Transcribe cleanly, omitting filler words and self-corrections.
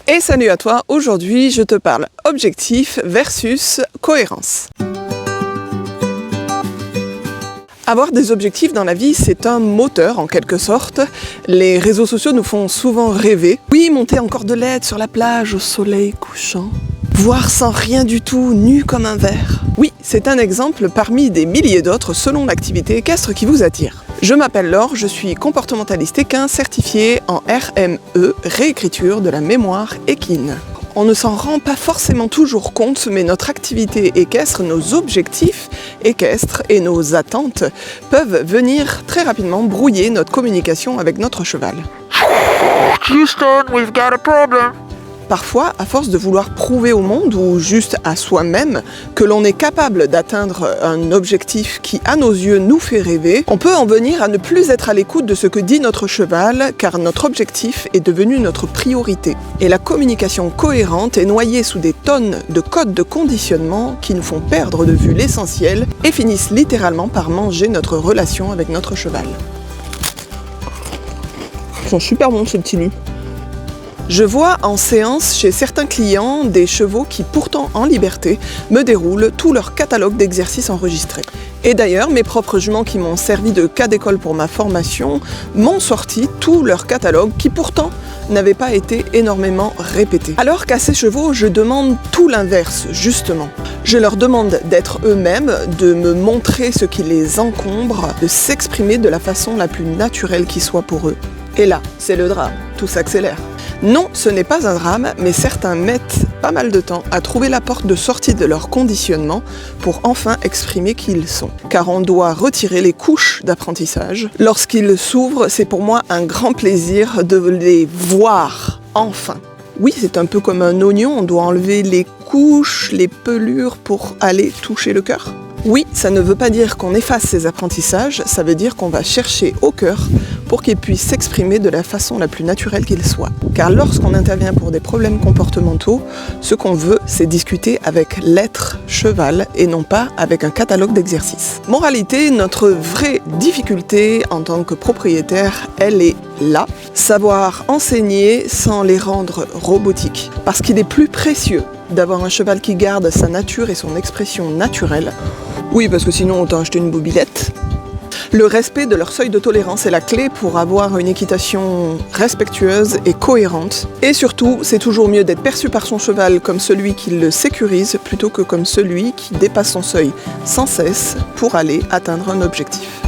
Et salut à toi, aujourd'hui je te parle objectif versus cohérence. Avoir des objectifs dans la vie, c'est un moteur en quelque sorte. Les réseaux sociaux nous font souvent rêver. Oui, monter en cordelette sur la plage au soleil couchant. Voir sans rien du tout, nu comme un verre. Oui, c'est un exemple parmi des milliers d'autres selon l'activité équestre qui vous attire. Je m'appelle Laure, je suis comportementaliste équin certifiée en RME, réécriture de la mémoire équine. On ne s'en rend pas forcément toujours compte, mais notre activité équestre, nos objectifs équestres et nos attentes peuvent venir très rapidement brouiller notre communication avec notre cheval. Houston, we've got a problem. Parfois, à force de vouloir prouver au monde ou juste à soi-même que l'on est capable d'atteindre un objectif qui, à nos yeux, nous fait rêver, on peut en venir à ne plus être à l'écoute de ce que dit notre cheval, car notre objectif est devenu notre priorité. Et la communication cohérente est noyée sous des tonnes de codes de conditionnement qui nous font perdre de vue l'essentiel et finissent littéralement par manger notre relation avec notre cheval. Ils sont super bons ces petits lus. Je vois en séance chez certains clients des chevaux qui, pourtant en liberté, me déroulent tout leur catalogue d'exercices enregistrés. Et d'ailleurs, mes propres juments qui m'ont servi de cas d'école pour ma formation m'ont sorti tout leur catalogue qui, pourtant, n'avait pas été énormément répété. Alors qu'à ces chevaux, je demande tout l'inverse, justement. Je leur demande d'être eux-mêmes, de me montrer ce qui les encombre, de s'exprimer de la façon la plus naturelle qui soit pour eux. Et là, c'est le drame, tout s'accélère. Non, ce n'est pas un drame, mais certains mettent pas mal de temps à trouver la porte de sortie de leur conditionnement pour enfin exprimer qui ils sont. Car on doit retirer les couches d'apprentissage. Lorsqu'ils s'ouvrent, c'est pour moi un grand plaisir de les voir, enfin. Oui, c'est un peu comme un oignon, on doit enlever les couches, les pelures pour aller toucher le cœur. Oui, ça ne veut pas dire qu'on efface ces apprentissages, ça veut dire qu'on va chercher au cœur pour qu'ils puissent s'exprimer de la façon la plus naturelle qu'ils soient. Car lorsqu'on intervient pour des problèmes comportementaux, ce qu'on veut, c'est discuter avec l'être cheval et non pas avec un catalogue d'exercices. Moralité, notre vraie difficulté en tant que propriétaire, elle est là. Savoir enseigner sans les rendre robotiques. Parce qu'il est plus précieux d'avoir un cheval qui garde sa nature et son expression naturelle. Oui, parce que sinon, autant acheter une mobilette. Le respect de leur seuil de tolérance est la clé pour avoir une équitation respectueuse et cohérente. Et surtout, c'est toujours mieux d'être perçu par son cheval comme celui qui le sécurise plutôt que comme celui qui dépasse son seuil sans cesse pour aller atteindre un objectif.